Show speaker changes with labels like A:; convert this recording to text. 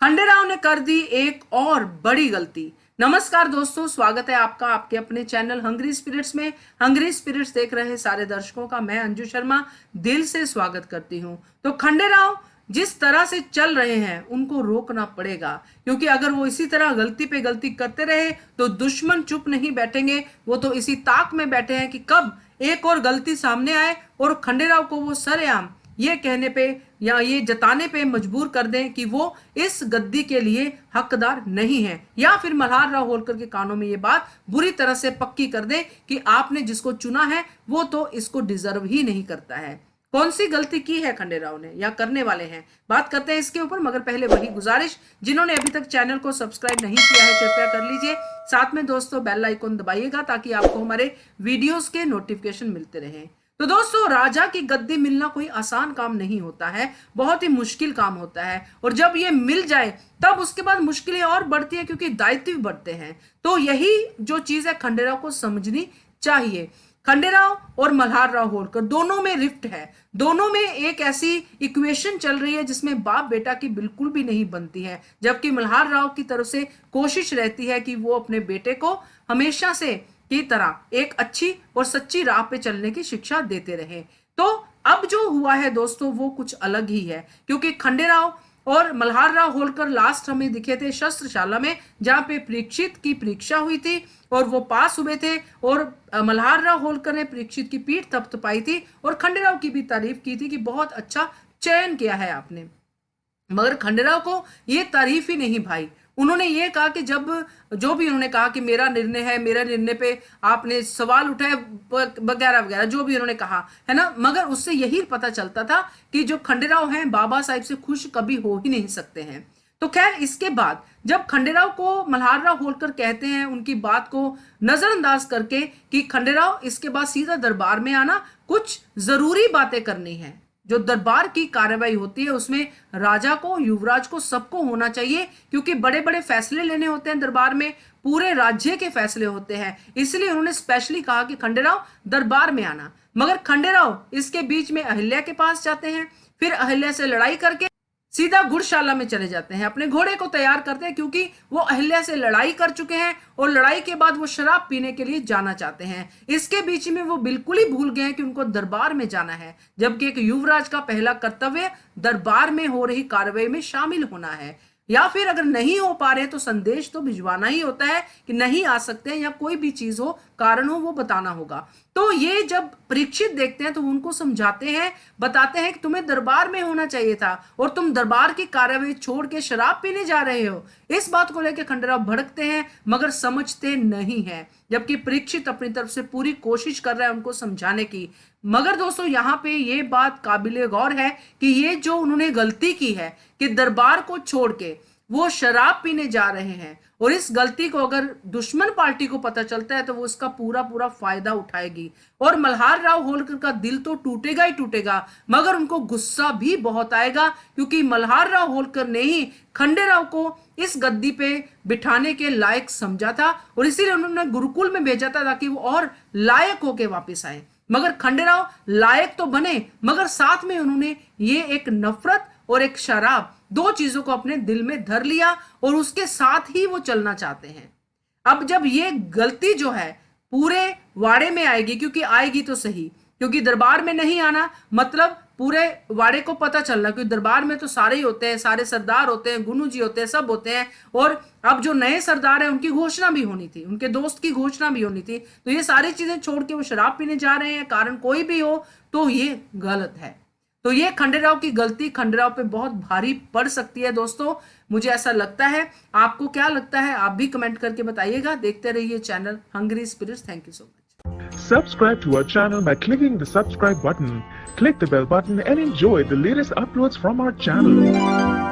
A: खंडेराव ने कर दी एक और बड़ी गलती। नमस्कार दोस्तों, स्वागत है आपका आपके अपने चैनल हंग्री स्पिरिट्स में। हंग्री स्पिरिट्स देख रहे सारे दर्शकों का मैं अंजू शर्मा दिल से स्वागत करती हूं। तो खंडेराव जिस तरह से चल रहे हैं उनको रोकना पड़ेगा, क्योंकि अगर वो इसी तरह गलती पे गलती करते रहे तो दुश्मन चुप नहीं बैठेंगे। वो तो इसी ताक में बैठे हैं कि कब एक और गलती सामने आए और खंडेराव को वो सरेआम ये कहने पे या ये जताने पे मजबूर कर दें कि वो इस गद्दी के लिए हकदार नहीं है, या फिर मल्हार राव होलकर के कानों में ये बात बुरी तरह से पक्की कर दें कि आपने जिसको चुना है वो तो इसको डिजर्व ही नहीं करता है। कौन सी गलती की है खंडेराव ने या करने वाले हैं, बात करते हैं इसके ऊपर। मगर पहले वही गुजारिश, जिन्होंने अभी तक चैनल को सब्सक्राइब नहीं किया है कृपया कर लीजिए। साथ में दोस्तों बेल आइकन दबाइएगा ताकि आपको हमारे वीडियोस के नोटिफिकेशन मिलते रहें। तो दोस्तों, राजा की गद्दी मिलना कोई आसान काम नहीं होता है, बहुत ही मुश्किल काम होता है। और जब ये मिल जाए तब उसके बाद मुश्किलें और बढ़ती है, क्योंकि दायित्व भी बढ़ते हैं। तो यही जो चीज है खंडेराव को समझनी चाहिए। खंडेराव और मल्हार राव होलकर दोनों में रिफ्ट है, दोनों में एक ऐसी इक्वेशन चल रही है जिसमें बाप बेटा की बिल्कुल भी नहीं बनती है। जबकि मल्हार राव की तरफ से कोशिश रहती है कि वो अपने बेटे को हमेशा से की तरह एक अच्छी और सच्ची राह पे चलने की शिक्षा देते रहे। तो अब जो हुआ है दोस्तों वो कुछ अलग ही है, क्योंकि खंडेराव और मल्हार राव होलकर लास्ट हमें दिखे थे शस्त्रशाला में, जहां पे परीक्षित की परीक्षा हुई थी और वो पास हुए थे। और मल्हार राव होलकर ने परीक्षित की पीठ थपथपाई थी और खंडेराव की भी तारीफ की थी कि बहुत अच्छा चयन किया है आपने। मगर खंडेराव को ये तारीफ ही नहीं भाई। उन्होंने ये कहा कि जब जो भी उन्होंने कहा कि मेरा निर्णय है, मेरा निर्णय पे आपने सवाल उठाए वगैरह वगैरह जो भी उन्होंने कहा है ना, मगर उससे यही पता चलता था कि जो खंडेराव हैं बाबा साहिब से खुश कभी हो ही नहीं सकते हैं। तो खैर, इसके बाद जब खंडेराव को मल्हार राव होलकर कहते हैं उनकी बात को नजरअंदाज करके कि खंडेराव इसके बाद सीधा दरबार में आना, कुछ जरूरी बातें करनी है। जो दरबार की कार्रवाई होती है उसमें राजा को, युवराज को, सबको होना चाहिए, क्योंकि बड़े बड़े फैसले लेने होते हैं दरबार में, पूरे राज्य के फैसले होते हैं। इसलिए उन्होंने स्पेशली कहा कि खंडेराव दरबार में आना। मगर खंडेराव इसके बीच में अहिल्या के पास जाते हैं, फिर अहिल्या से लड़ाई करके सीधा घुड़शाला में चले जाते हैं, अपने घोड़े को तैयार करते हैं, क्योंकि वो अहिल्या से लड़ाई कर चुके हैं और लड़ाई के बाद वो शराब पीने के लिए जाना चाहते हैं। इसके बीच में वो बिल्कुल ही भूल गए हैं कि उनको दरबार में जाना है, जबकि एक युवराज का पहला कर्तव्य दरबार में हो रही कार्रवाई में शामिल होना है। या फिर अगर नहीं हो पा रहे तो संदेश तो भिजवाना ही होता है कि नहीं आ सकते हैं, या कोई भी चीज हो, कारण हो, वो बताना होगा। तो ये जब परीक्षित देखते हैं तो उनको समझाते हैं, बताते हैं कि तुम्हें दरबार में होना चाहिए था और तुम दरबार की कार्रवाई छोड़ के शराब पीने जा रहे हो। इस बात को लेकर खंडेराव भड़कते हैं मगर समझते नहीं है, जबकि परीक्षित अपनी तरफ से पूरी कोशिश कर रहा है उनको समझाने की। मगर दोस्तों, यहाँ पे ये बात काबिले गौर है कि ये जो उन्होंने गलती की है कि दरबार को छोड़ के वो शराब पीने जा रहे हैं, और इस गलती को अगर दुश्मन पार्टी को पता चलता है तो वो इसका पूरा पूरा फायदा उठाएगी। और मल्हार राव होलकर का दिल तो टूटेगा ही टूटेगा, मगर उनको गुस्सा भी बहुत आएगा, क्योंकि मल्हार राव होलकर ने ही खंडेराव को इस गद्दी पे बिठाने के लायक समझा था और इसीलिए उन्होंने गुरुकुल में भेजा था ताकि वो और लायक होके वापस आए। मगर खंडेराव लायक तो बने, मगर साथ में उन्होंने ये एक नफरत और एक शराब, दो चीजों को अपने दिल में धर लिया और उसके साथ ही वो चलना चाहते हैं। अब जब ये गलती जो है पूरे वाड़े में आएगी, क्योंकि आएगी तो सही, क्योंकि दरबार में नहीं आना मतलब पूरे वाड़े को पता चलना, क्योंकि दरबार में तो सारे ही होते हैं, सारे सरदार होते हैं, गुनु जी होते हैं, सब होते हैं। और अब जो नए सरदार हैं उनकी घोषणा भी होनी थी, उनके दोस्त की घोषणा भी होनी थी। तो ये सारी चीजें छोड़ के वो शराब पीने जा रहे हैं, कारण कोई भी हो तो ये गलत है। तो ये खंडेराव की गलती खंडेराव पे बहुत भारी पड़ सकती है दोस्तों, मुझे ऐसा लगता है। आपको क्या लगता है आप भी कमेंट करके बताइएगा। देखते रहिए channel Hungry Spirits. Thank you so much.
B: Subscribe to our channel by clicking the subscribe button. Click the bell button and enjoy the latest uploads from our channel.